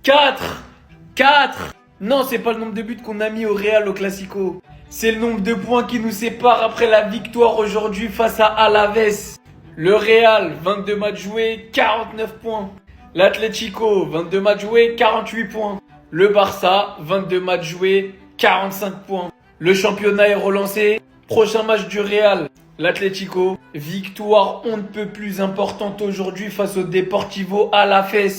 4. 4. Non, c'est pas le nombre de buts qu'on a mis au Real au Classico. C'est le nombre de points qui nous sépare après la victoire aujourd'hui face à Alaves. Le Real, 22 matchs joués, 49 points. L'Atlético, 22 matchs joués, 48 points. Le Barça, 22 matchs joués, 45 points. Le championnat est relancé. Prochain match du Real, l'Atlético. Victoire on ne peut plus importante aujourd'hui face au Deportivo Alavés.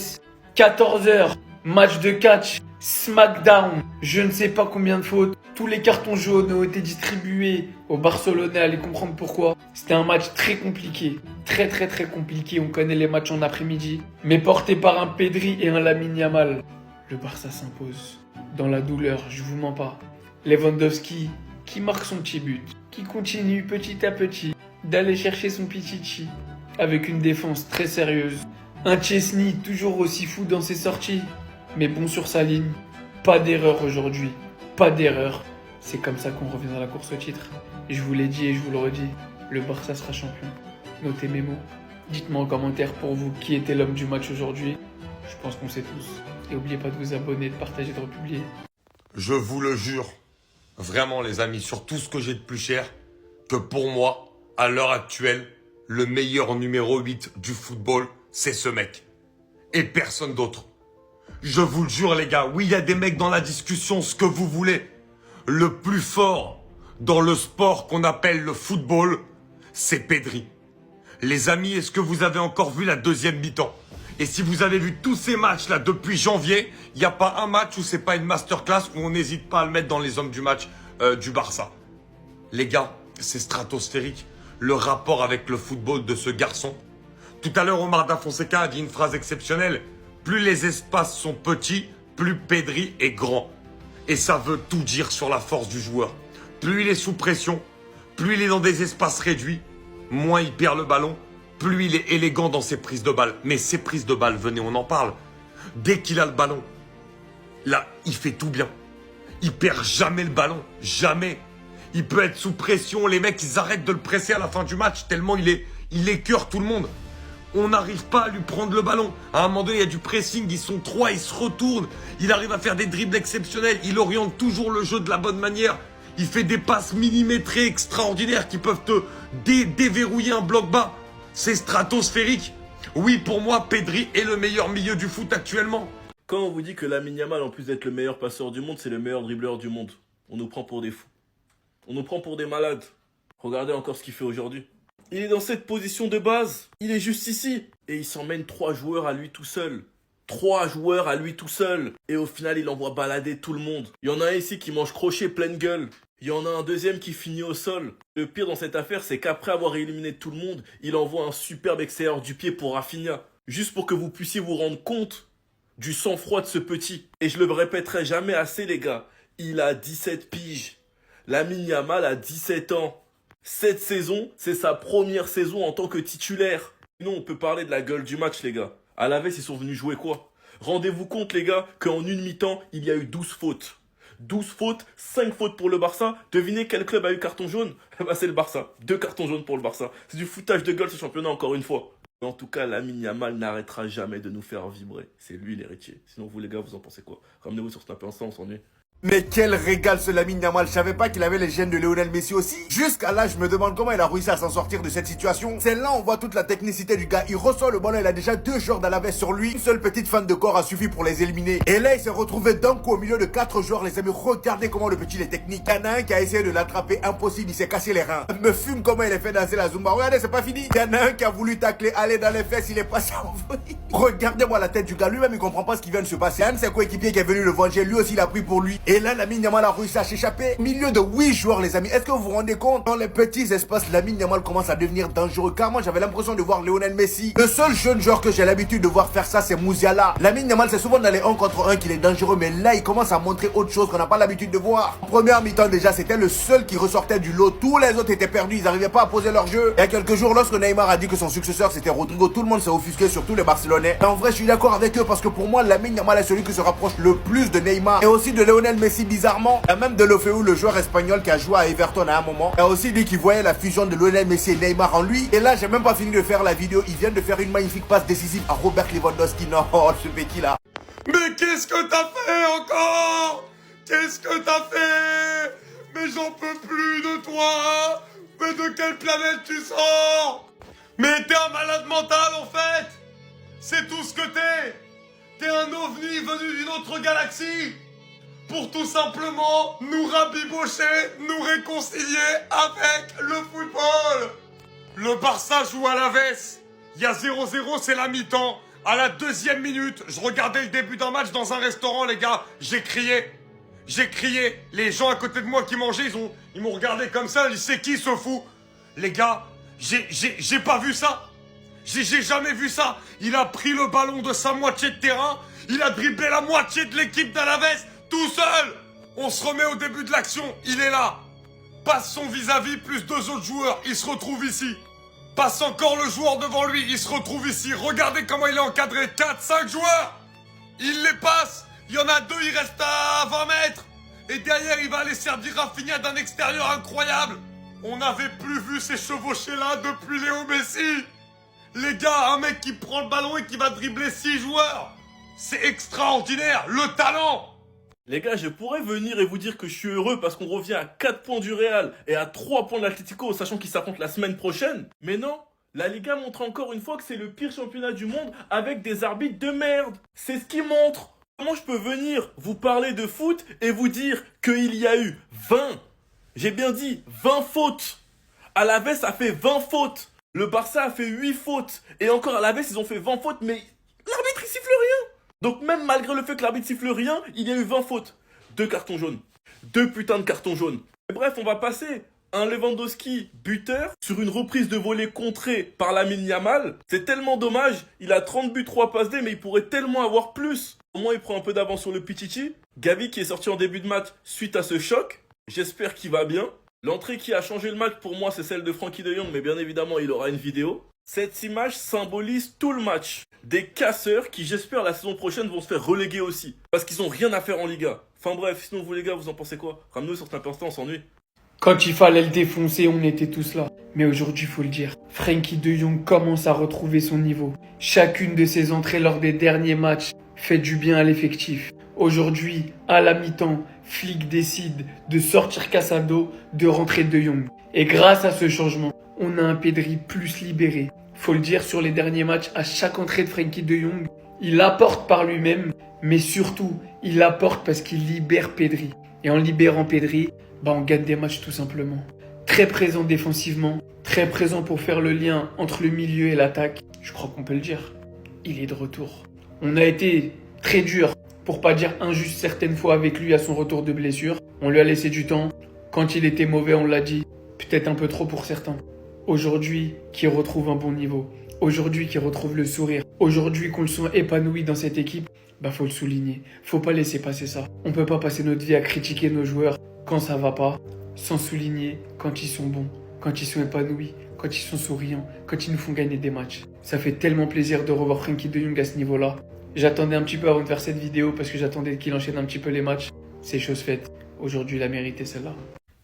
14h, match de catch, Smackdown. Je ne sais pas combien de fautes. Tous les cartons jaunes ont été distribués aux Barcelonais. Allez comprendre pourquoi. C'était un match très compliqué. Très compliqué. On connaît les matchs en après-midi. Mais porté par un Pedri et un Lamine Yamal. Le Barça s'impose. Dans la douleur, je vous mens pas. Lewandowski qui marque son petit but. Qui continue petit à petit d'aller chercher son pichichi. Avec une défense très sérieuse. Un Chesney toujours aussi fou dans ses sorties. Mais bon sur sa ligne. Pas d'erreur aujourd'hui. Pas d'erreur. C'est comme ça qu'on revient dans la course au titre. Je vous l'ai dit et je vous le redis. Le Barça sera champion. Notez mes mots. Dites-moi en commentaire pour vous qui était l'homme du match aujourd'hui. Je pense qu'on sait tous. Et n'oubliez pas de vous abonner, de partager, de republier. Je vous le jure, vraiment les amis, sur tout ce que j'ai de plus cher, que pour moi, à l'heure actuelle, le meilleur numéro 8 du football, c'est ce mec. Et personne d'autre. Je vous le jure les gars, oui il y a des mecs dans la discussion, ce que vous voulez. Le plus fort dans le sport qu'on appelle le football, c'est Pedri. Les amis, est-ce que vous avez encore vu la deuxième mi-temps? Et si vous avez vu tous ces matchs là depuis janvier, il n'y a pas un match où c'est pas une masterclass où on n'hésite pas à le mettre dans les hommes du match du Barça. Les gars, c'est stratosphérique le rapport avec le football de ce garçon. Tout à l'heure, Omar Da Fonseca a dit une phrase exceptionnelle. Plus les espaces sont petits, plus Pedri est grand. Et ça veut tout dire sur la force du joueur. Plus il est sous pression, plus il est dans des espaces réduits, moins il perd le ballon, plus il est élégant dans ses prises de balles. Mais ses prises de balles, venez, on en parle. Dès qu'il a le ballon, là, il fait tout bien. Il perd jamais le ballon, jamais. Il peut être sous pression, les mecs, ils arrêtent de le presser à la fin du match tellement il écœure tout le monde. On n'arrive pas à lui prendre le ballon. À un moment donné, il y a du pressing, ils sont trois, ils se retournent. Il arrive à faire des dribbles exceptionnels. Il oriente toujours le jeu de la bonne manière. Il fait des passes millimétrées extraordinaires qui peuvent te déverrouiller un bloc bas. C'est stratosphérique. Oui, pour moi, Pedri est le meilleur milieu du foot actuellement. Quand on vous dit que Lamine Yamal, en plus d'être le meilleur passeur du monde, c'est le meilleur dribbleur du monde, on nous prend pour des fous. On nous prend pour des malades. Regardez encore ce qu'il fait aujourd'hui. Il est dans cette position de base. Il est juste ici. Et il s'emmène 3 joueurs à lui tout seul. 3 joueurs à lui tout seul. Et au final, il envoie balader tout le monde. Il y en a un ici qui mange crochet pleine gueule. Il y en a un deuxième qui finit au sol. Le pire dans cette affaire, c'est qu'après avoir éliminé tout le monde, il envoie un superbe extérieur du pied pour Rafinha. Juste pour que vous puissiez vous rendre compte du sang-froid de ce petit. Et je le répéterai jamais assez, les gars. Il a 17 piges. Lamine Yamal a 17 ans. Cette saison, c'est sa première saison en tant que titulaire. Sinon, on peut parler de la gueule du match, les gars. À la veille, ils sont venus jouer quoi? Rendez-vous compte, les gars, qu'en une mi-temps, il y a eu 12 fautes. 12 fautes, 5 fautes pour le Barça. Devinez quel club a eu carton jaune? Eh ben, c'est le Barça. 2 cartons jaunes pour le Barça. C'est du foutage de gueule, ce championnat, encore une fois. Mais en tout cas, Lamine Yamal n'arrêtera jamais de nous faire vibrer. C'est lui l'héritier. Sinon, vous, les gars, vous en pensez quoi? Ramenez-vous sur Snap Insta, on s'ennuie. Mais quel régal ce Lamine Yamal, je savais pas qu'il avait les gènes de Lionel Messi aussi. Jusqu'à là, je me demande comment il a réussi à s'en sortir de cette situation. C'est là on voit toute la technicité du gars. Il reçoit le ballon, il a déjà 2 joueurs d'Alaves sur lui. Une seule petite fan de corps a suffi pour les éliminer. Et là, il s'est retrouvé d'un coup au milieu de 4 joueurs, les amis. Regardez comment le petit est technique. Il y en a un qui a essayé de l'attraper, impossible, il s'est cassé les reins. Me fume comment il a fait danser la Zumba. Regardez, c'est pas fini. Il y en a un qui a voulu tacler, aller dans les fesses, il est passé en vrille. Regardez-moi la tête du gars, lui-même il comprend pas ce qui vient de se passer. Un de ses coéquipiers qui est venu le venger, lui aussi il a pris pour lui. Et là, Lamine Yamal a réussi à s'échapper. Milieu de 8 joueurs, les amis. Est-ce que vous vous rendez compte? Dans les petits espaces, Lamine Yamal commence à devenir dangereux. Car moi, j'avais l'impression de voir Lionel Messi. Le seul jeune joueur que j'ai l'habitude de voir faire ça, c'est Musiala. Lamine Yamal, c'est souvent dans les 1 contre 1 qu'il est dangereux. Mais là, il commence à montrer autre chose qu'on n'a pas l'habitude de voir. En première mi-temps, déjà, c'était le seul qui ressortait du lot. Tous les autres étaient perdus. Ils n'arrivaient pas à poser leur jeu. Il y a quelques jours, lorsque Neymar a dit que son successeur, c'était Rodrigo, tout le monde s'est offusqué, surtout les Barcelonais. Et en vrai, je suis d'accord avec eux parce que pour moi, Lamine Yamal est celui qui se rapproche le plus de Neymar. Et aussi de Lionel Messi, bizarrement. Il y a même de Lofeu, le joueur espagnol qui a joué à Everton à un moment. Il y a aussi lui qui voyait la fusion de Lionel Messi et Neymar en lui. Et là, j'ai même pas fini de faire la vidéo. Il vient de faire une magnifique passe décisive à Robert Lewandowski. Non, ce petit là. Mais qu'est-ce que t'as fait encore? Qu'est-ce que t'as fait? Mais j'en peux plus de toi. Mais de quelle planète tu sors? Mais t'es un malade mental en fait. C'est tout ce que t'es. T'es un ovni venu d'une autre galaxie. Pour tout simplement nous rabibocher, nous réconcilier avec le football. Le Barça joue à l'Aves. Il y a 0-0, c'est la mi-temps. À la 2e minute, je regardais le début d'un match dans un restaurant, les gars. J'ai crié. J'ai crié. Les gens à côté de moi qui mangeaient, ils m'ont regardé comme ça. Ils disent, c'est qui ce fou? Les gars, j'ai pas vu ça. J'ai jamais vu ça. Il a pris le ballon de sa moitié de terrain. Il a dribblé la moitié de l'équipe d'Alaves tout seul. On se remet au début de l'action. Il est là. Passe son vis-à-vis plus 2 autres joueurs. Il se retrouve ici. Passe encore le joueur devant lui. Il se retrouve ici. Regardez comment il est encadré. 4, 5 joueurs. Il les passe. Il y en a 2, il reste à 20 mètres. Et derrière, il va aller servir Rafinha d'un extérieur incroyable. On n'avait plus vu ces chevauchés-là depuis Léo Messi. Les gars, un mec qui prend le ballon et qui va dribbler 6 joueurs. C'est extraordinaire. Le talent. Les gars, je pourrais venir et vous dire que je suis heureux parce qu'on revient à 4 points du Real et à 3 points de l'Atlético, sachant qu'ils s'affrontent la semaine prochaine. Mais non, la Liga montre encore une fois que c'est le pire championnat du monde avec des arbitres de merde. C'est ce qui montre. Comment je peux venir vous parler de foot et vous dire qu'il y a eu 20, j'ai bien dit 20 fautes. Alaves a fait 20 fautes. Le Barça a fait 8 fautes. Et encore Alaves, ils ont fait 20 fautes, mais l'arbitre il siffle rien. Donc même malgré le fait que l'arbitre siffle rien, il y a eu 20 fautes. 2 cartons jaunes. 2 putains de cartons jaunes. Et bref, on va passer un Lewandowski buteur sur une reprise de volée contrée par Lamine Yamal. C'est tellement dommage. Il a 30 buts, 3 passes D, mais il pourrait tellement avoir plus. Au moins, il prend un peu d'avance sur le Pichichi. Gavi qui est sorti en début de match suite à ce choc. J'espère qu'il va bien. L'entrée qui a changé le match pour moi, c'est celle de Frenkie de Jong, mais bien évidemment, il aura une vidéo. Cette image symbolise tout le match. Des casseurs qui, j'espère, la saison prochaine vont se faire reléguer aussi. Parce qu'ils ont rien à faire en Liga. Enfin bref, sinon vous les gars, vous en pensez quoi? Ramenez-nous sur cet instant, on s'ennuie. Quand il fallait le défoncer, on était tous là. Mais aujourd'hui, faut le dire, Frenkie de Jong commence à retrouver son niveau. Chacune de ses entrées lors des derniers matchs fait du bien à l'effectif. Aujourd'hui, à la mi-temps, Flick décide de sortir Casado, de rentrer de Jong. Et grâce à ce changement, on a un Pedri plus libéré. Faut le dire, sur les derniers matchs, à chaque entrée de Frenkie de Jong, il apporte par lui-même, mais surtout, il apporte parce qu'il libère Pedri. Et en libérant Pedri, on gagne des matchs tout simplement. Très présent défensivement, très présent pour faire le lien entre le milieu et l'attaque. Je crois qu'on peut le dire. Il est de retour. On a été très dur, pour pas dire injuste certaines fois avec lui à son retour de blessure. On lui a laissé du temps. Quand il était mauvais, on l'a dit. Peut-être un peu trop pour certains. Aujourd'hui, qu'il retrouve un bon niveau. Aujourd'hui, qu'il retrouve le sourire. Aujourd'hui, qu'on le sent épanoui dans cette équipe. Faut le souligner. Faut pas laisser passer ça. On peut pas passer notre vie à critiquer nos joueurs quand ça va pas, sans souligner quand ils sont bons, quand ils sont épanouis, quand ils sont souriants, quand ils nous font gagner des matchs. Ça fait tellement plaisir de revoir Frenkie de Jong à ce niveau-là. J'attendais un petit peu avant de faire cette vidéo parce que j'attendais qu'il enchaîne un petit peu les matchs. C'est chose faite. Aujourd'hui, il a mérité celle-là.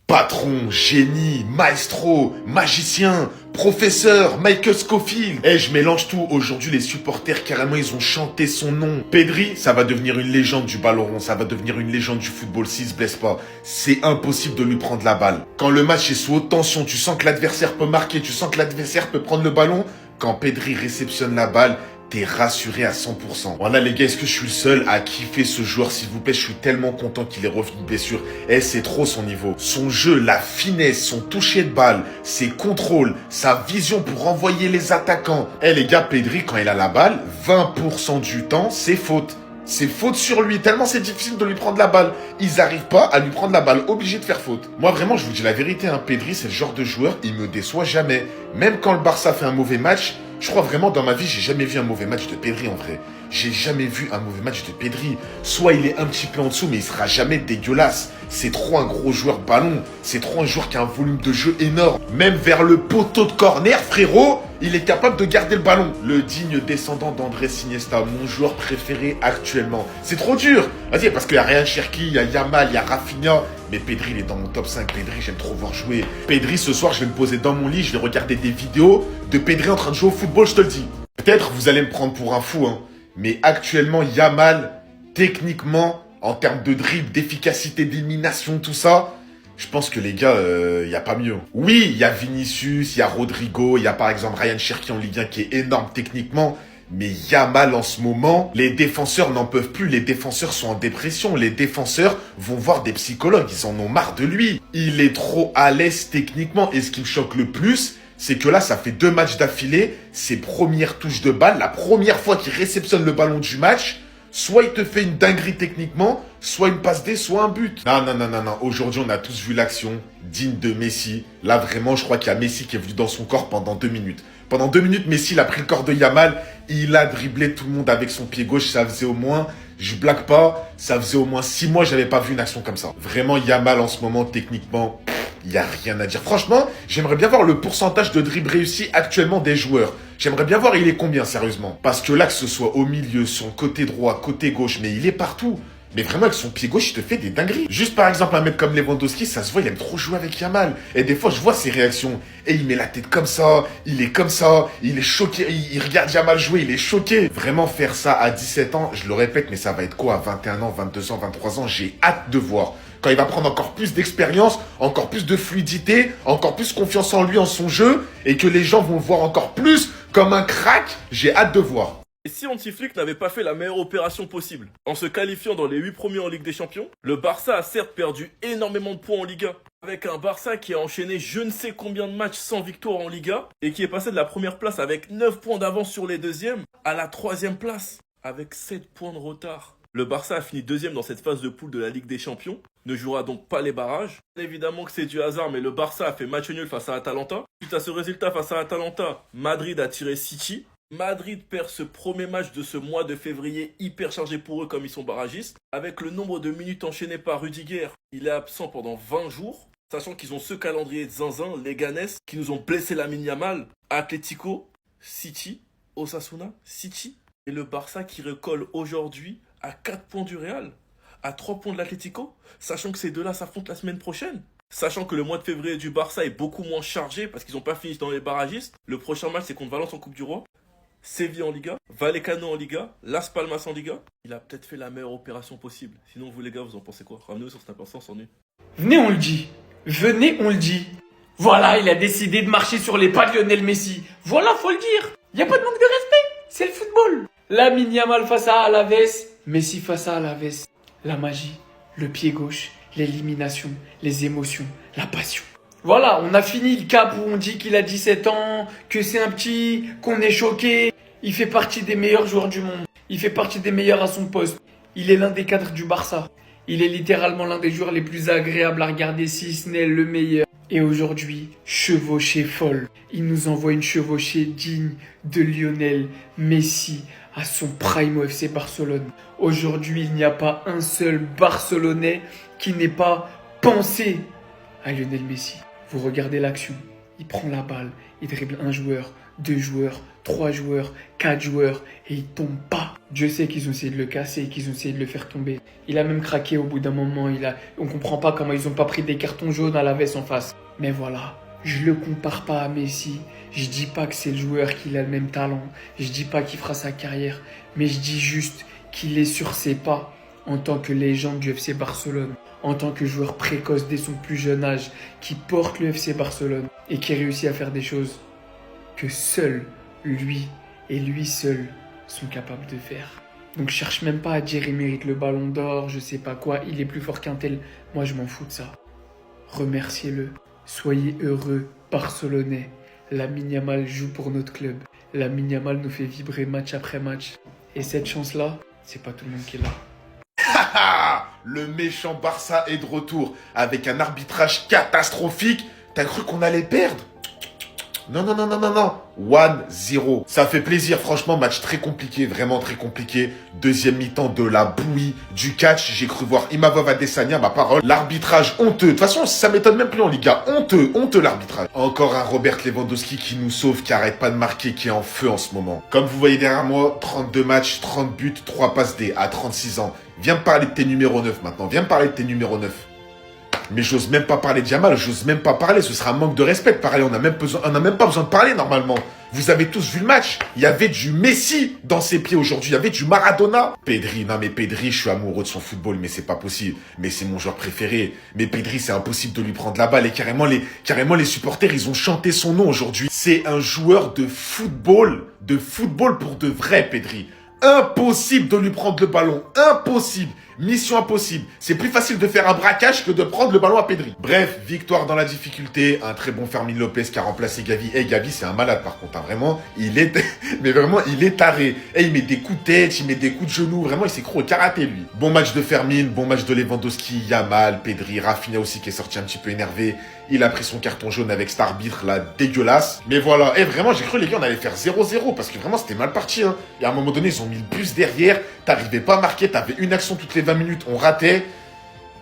Patron, génie, maestro, magicien, professeur, Michael Scofield. Je mélange tout. Aujourd'hui, les supporters, carrément, ils ont chanté son nom. Pedri, ça va devenir une légende du ballon rond. Ça va devenir une légende du football s'il se blesse pas. C'est impossible de lui prendre la balle. Quand le match est sous haute tension, tu sens que l'adversaire peut marquer, tu sens que l'adversaire peut prendre le ballon. Quand Pedri réceptionne la balle, t'es rassuré à 100%. Voilà les gars, est-ce que je suis le seul à kiffer ce joueur? S'il vous plaît, je suis tellement content qu'il est revenu de blessure. C'est trop son niveau. Son jeu, la finesse, son toucher de balle, ses contrôles, sa vision pour envoyer les attaquants. Les gars, Pedri, quand il a la balle, 20% du temps, c'est faute. C'est faute sur lui, tellement c'est difficile de lui prendre la balle. Ils n'arrivent pas à lui prendre la balle, obligé de faire faute. Moi vraiment, je vous dis la vérité, Pedri, c'est le genre de joueur, il me déçoit jamais. Même quand le Barça fait un mauvais match, je crois vraiment dans ma vie, j'ai jamais vu un mauvais match de Pedri en vrai. J'ai jamais vu un mauvais match de Pedri. Soit il est un petit peu en dessous, mais il sera jamais dégueulasse. C'est trop un gros joueur ballon. C'est trop un joueur qui a un volume de jeu énorme. Même vers le poteau de corner, frérot, il est capable de garder le ballon. Le digne descendant d'Andrés Iniesta, mon joueur préféré actuellement. C'est trop dur. Vas-y, parce qu'il y a Ryan Cherki, il y a Yamal, il y a Rafinha. Mais Pedri, il est dans mon top 5. Pedri, j'aime trop voir jouer. Pedri, ce soir, je vais me poser dans mon lit, je vais regarder des vidéos de Pedri en train de jouer au football, je te le dis. Peut-être vous allez me prendre pour un fou, mais actuellement, Yamal, techniquement, en termes de dribble, d'efficacité, d'élimination, tout ça, je pense que les gars, y a pas mieux. Oui, il y a Vinicius, il y a Rodrigo, il y a par exemple Ryan Cherki en Ligue 1 qui est énorme techniquement. Mais Yamal en ce moment, les défenseurs n'en peuvent plus, les défenseurs sont en dépression, les défenseurs vont voir des psychologues, ils en ont marre de lui. Il est trop à l'aise techniquement et ce qui me choque le plus, c'est que là, ça fait 2 matchs d'affilée, ses premières touches de balle, la première fois qu'il réceptionne le ballon du match, soit il te fait une dinguerie techniquement, soit une passe D, soit un but. Non, non, non, non, non. Aujourd'hui, on a tous vu l'action digne de Messi. Là, vraiment, je crois qu'il y a Messi qui est venu dans son corps pendant 2 minutes. Pendant 2 minutes, Messi, il a pris le corps de Yamal. Il a dribblé tout le monde avec son pied gauche. Ça faisait au moins, je blague pas, ça faisait au moins 6 mois, j'avais pas vu une action comme ça. Vraiment, Yamal, en ce moment, techniquement, il y a rien à dire. Franchement, j'aimerais bien voir le pourcentage de dribble réussi actuellement des joueurs. J'aimerais bien voir il est combien, sérieusement. Parce que là, que ce soit au milieu, sur le côté droit, côté gauche, mais il est partout. Mais vraiment, avec son pied gauche, il te fait des dingueries. Juste par exemple, un mec comme Lewandowski, ça se voit, il aime trop jouer avec Yamal. Et des fois, je vois ses réactions. Et il met la tête comme ça, il est comme ça, il est choqué, il regarde Yamal jouer, il est choqué. Vraiment faire ça à 17 ans, je le répète, mais ça va être quoi à 21 ans, 22 ans, 23 ans, j'ai hâte de voir. Quand il va prendre encore plus d'expérience, encore plus de fluidité, encore plus confiance en lui, en son jeu, et que les gens vont le voir encore plus comme un crack, j'ai hâte de voir. Et si Hansi-Flick n'avait pas fait la meilleure opération possible, en se qualifiant dans les 8 premiers en Ligue des Champions, le Barça a certes perdu énormément de points en Liga, avec un Barça qui a enchaîné je ne sais combien de matchs sans victoire en Liga, et qui est passé de la première place avec 9 points d'avance sur les deuxièmes, à la 3e place, avec 7 points de retard. Le Barça a fini 2e dans cette phase de poule de la Ligue des Champions, ne jouera donc pas les barrages. Évidemment que c'est du hasard, mais le Barça a fait match nul face à Atalanta. Suite à ce résultat face à Atalanta, Madrid a tiré City. Madrid perd ce premier match de ce mois de février hyper chargé pour eux comme ils sont barragistes. Avec le nombre de minutes enchaînées par Rudiger, il est absent pendant 20 jours. Sachant qu'ils ont ce calendrier de zinzin, les Ganes, qui nous ont blessé Lamine Yamal, Atlético, City, Osasuna, City. Et le Barça qui recolle aujourd'hui à 4 points du Real, à 3 points de l'Atlético, sachant que ces deux-là s'affrontent la semaine prochaine. Sachant que le mois de février du Barça est beaucoup moins chargé parce qu'ils n'ont pas fini dans les barragistes. Le prochain match c'est contre Valence en Coupe du Roi. Séville en Liga, Vallecano en Liga, Las Palmas en Liga. Il a peut-être fait la meilleure opération possible. Sinon, vous les gars, vous en pensez quoi? Ramenez-nous sur cette importance en nu. Venez, on le dit. Venez, on le dit. Voilà, il a décidé de marcher sur les pas de Lionel Messi. Voilà, faut le dire. Y a pas de manque de respect. C'est le football. Lamine Yamal face à Alaves, Messi face à Alaves. La magie, le pied gauche, l'élimination, les émotions, la passion. Voilà, on a fini le cap où on dit qu'il a 17 ans, que c'est un petit, qu'on est choqué. Il fait partie des meilleurs joueurs du monde. Il fait partie des meilleurs à son poste. Il est l'un des cadres du Barça. Il est littéralement l'un des joueurs les plus agréables à regarder, si ce n'est le meilleur. Et aujourd'hui, chevauchée folle. Il nous envoie une chevauchée digne de Lionel Messi à son prime au FC Barcelone. Aujourd'hui, il n'y a pas un seul Barcelonais qui n'ait pas pensé à Lionel Messi. Vous regardez l'action, il prend la balle, il dribble un joueur, 2 joueurs, 3 joueurs, 4 joueurs et il tombe pas. Dieu sait qu'ils ont essayé de le casser, qu'ils ont essayé de le faire tomber. Il a même craqué au bout d'un moment, on comprend pas comment ils ont pas pris des cartons jaunes à la veste en face. Mais voilà, je le compare pas à Messi, je dis pas que c'est le joueur qui a le même talent, je dis pas qu'il fera sa carrière, mais je dis juste qu'il est sur ses pas en tant que légende du FC Barcelone. En tant que joueur précoce dès son plus jeune âge, qui porte le FC Barcelone et qui réussit à faire des choses que seul lui et lui seul sont capables de faire. Donc je cherche même pas à dire il mérite le ballon d'or, je sais pas quoi, il est plus fort qu'un tel. Moi je m'en fous de ça. Remerciez-le. Soyez heureux, Barcelonais. Lamine Yamal joue pour notre club. Lamine Yamal nous fait vibrer match après match. Et cette chance-là, c'est pas tout le monde qui l'a. Le méchant Barça est de retour avec un arbitrage catastrophique. T'as cru qu'on allait perdre? Non, non, non, non, non, non. 1-0. Ça fait plaisir, franchement, match très compliqué, vraiment très compliqué. Deuxième mi-temps de la bouillie, du catch. J'ai cru voir Imavov Adesanya, ma parole. L'arbitrage honteux. De toute façon, ça m'étonne même plus en Liga. Honteux, honteux l'arbitrage. Encore un Robert Lewandowski qui nous sauve, qui arrête pas de marquer, qui est en feu en ce moment. Comme vous voyez derrière moi, 32 matchs, 30 buts, 3 passes D à 36 ans. Viens me parler de tes numéros 9 maintenant. Viens me parler de tes numéros 9. Mais j'ose même pas parler de Yamal, j'ose même pas parler, ce sera un manque de respect de parler, on n'a même pas besoin de parler normalement. Vous avez tous vu le match. Il y avait du Messi dans ses pieds aujourd'hui. Il y avait du Maradona. Pedri, non mais Pedri, je suis amoureux de son football, mais c'est pas possible. Mais c'est mon joueur préféré. Mais Pedri, c'est impossible de lui prendre la balle. Et carrément les supporters, ils ont chanté son nom aujourd'hui. C'est un joueur de football pour de vrai, Pedri. Impossible de lui prendre le ballon. Impossible. Mission impossible. C'est plus facile de faire un braquage que de prendre le ballon à Pedri. Bref, victoire dans la difficulté. Un très bon Fermin Lopez qui a remplacé Gavi. Et Gavi, c'est un malade par contre. Hein. Vraiment, il est taré. Et il met des coups de tête, il met des coups de genoux. Vraiment, il s'écroule au karaté, lui. Bon match de Fermin, bon match de Lewandowski, Yamal, Pedri, Rafinha aussi qui est sorti un petit peu énervé. Il a pris son carton jaune avec cet arbitre là, dégueulasse. Mais voilà, et vraiment, j'ai cru les gars, on allait faire 0-0 parce que vraiment, c'était mal parti. Hein. Et à un moment donné, ils ont mis le bus derrière. T'arrivais pas à marquer, t'avais une action toutes les 20 minutes, on ratait.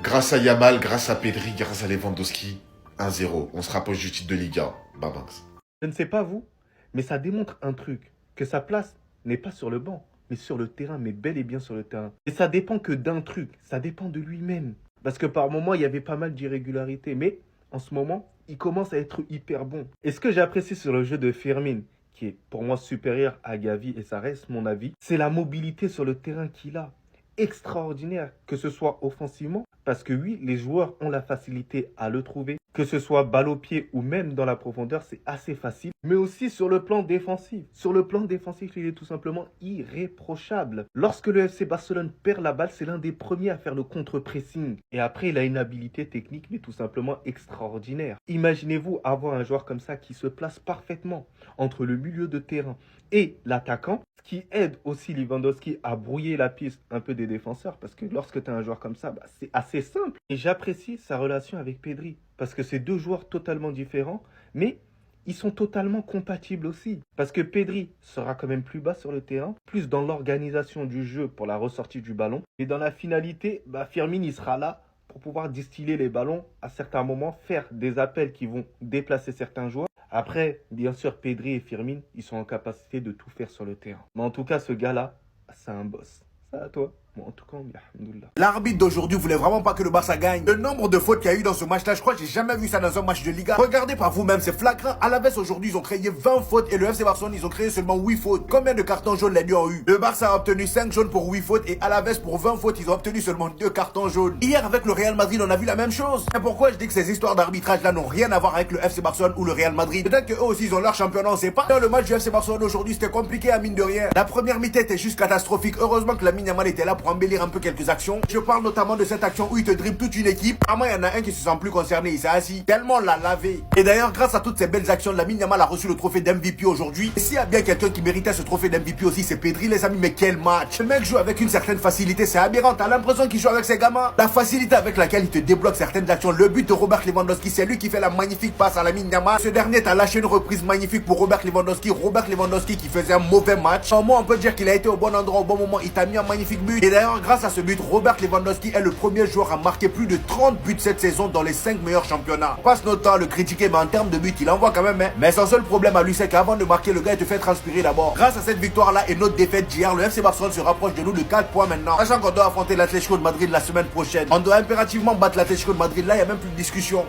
Grâce à Yamal, grâce à Pedri, grâce à Lewandowski, 1-0. On se rapproche du titre de Liga. Babanks. Je ne sais pas vous, mais ça démontre un truc, que sa place n'est pas sur le banc, mais sur le terrain, mais bel et bien sur le terrain. Et ça dépend que d'un truc, ça dépend de lui-même. Parce que par moments, il y avait pas mal d'irrégularités, mais en ce moment, il commence à être hyper bon. Et ce que j'ai apprécié sur le jeu de Fermin, qui est pour moi supérieur à Gavi, et ça reste mon avis, c'est la mobilité sur le terrain qu'il a. Extraordinaire, que ce soit offensivement, parce que oui, les joueurs ont la facilité à le trouver, que ce soit balle au pied ou même dans la profondeur, c'est assez facile, mais aussi sur le plan défensif. Sur le plan défensif, il est tout simplement irréprochable. Lorsque le FC Barcelone perd la balle, c'est l'un des premiers à faire le contre-pressing. Et après, il a une habilité technique, mais tout simplement extraordinaire. Imaginez-vous avoir un joueur comme ça qui se place parfaitement entre le milieu de terrain et l'attaquant, ce qui aide aussi Lewandowski à brouiller la piste un peu des défenseurs, parce que lorsque tu as un joueur comme ça, c'est assez simple. Et j'apprécie sa relation avec Pedri, parce que c'est deux joueurs totalement différents, mais ils sont totalement compatibles aussi. Parce que Pedri sera quand même plus bas sur le terrain, plus dans l'organisation du jeu pour la ressortie du ballon. Et dans la finalité, Firmin il sera là pour pouvoir distiller les ballons à certains moments, faire des appels qui vont déplacer certains joueurs. Après, bien sûr, Pedri et Firmin, ils sont en capacité de tout faire sur le terrain. Mais en tout cas, ce gars-là, c'est un boss. Ça à toi. Bon, en tout cas, alhamdoulilah. L'arbitre d'aujourd'hui voulait vraiment pas que le Barça gagne. Le nombre de fautes qu'il y a eu dans ce match-là, je crois que j'ai jamais vu ça dans un match de Liga. Regardez par vous-même, c'est flagrant. Alaves aujourd'hui, ils ont créé 20 fautes et le FC Barcelone, ils ont créé seulement 8 fautes. Combien de cartons jaunes les deux ont eu? Le Barça a obtenu 5 jaunes pour 8 fautes et Alaves pour 20 fautes, ils ont obtenu seulement 2 cartons jaunes. Hier, avec le Real Madrid, on a vu la même chose. Et pourquoi je dis que ces histoires d'arbitrage-là n'ont rien à voir avec le FC Barcelone ou le Real Madrid? Peut-être qu'eux aussi, ils ont leur championnat, on sait pas. Dans le match du FC Barcelone aujourd'hui, c'était compliqué à mine de rien. La première mi-temps était juste catastrophique. Heureusement que Lamine Yamal était là pour embellir un peu quelques actions. Je parle notamment de cette action où il te dribble toute une équipe. Vraiment, il y en a un qui se sent plus concerné, il s'est assis. Tellement on l'a lavé. Et d'ailleurs, grâce à toutes ces belles actions, Lamine Yamal a reçu le trophée d'MVP aujourd'hui. Et s'il y a bien quelqu'un qui méritait ce trophée d'MVP aussi, c'est Pedri, les amis. Mais quel match! Le mec joue avec une certaine facilité, c'est aberrant. T'as l'impression qu'il joue avec ses gamins. La facilité avec laquelle il te débloque certaines actions. Le but de Robert Lewandowski, c'est lui qui fait la magnifique passe à Lamine Yamal. Ce dernier t'a lâché une reprise magnifique pour Robert Lewandowski. Robert Lewandowski qui faisait un mauvais match. En moi, on peut dire qu'il a été au bon endroit au bon moment. Il t'a mis un magnifique but. Et d'ailleurs, grâce à ce but, Robert Lewandowski est le premier joueur à marquer plus de 30 buts cette saison dans les 5 meilleurs championnats. On passe notre temps à le critiquer, mais en termes de buts, il envoie quand même. Mais son seul problème à lui, c'est qu'avant de marquer, le gars, il te fait transpirer d'abord. Grâce à cette victoire-là et notre défaite d'hier, le FC Barcelone se rapproche de nous de 4 points maintenant. Sachant qu'on doit affronter l'Atlético de Madrid la semaine prochaine. On doit impérativement battre l'Atlético de Madrid. Là, il n'y a même plus de discussion.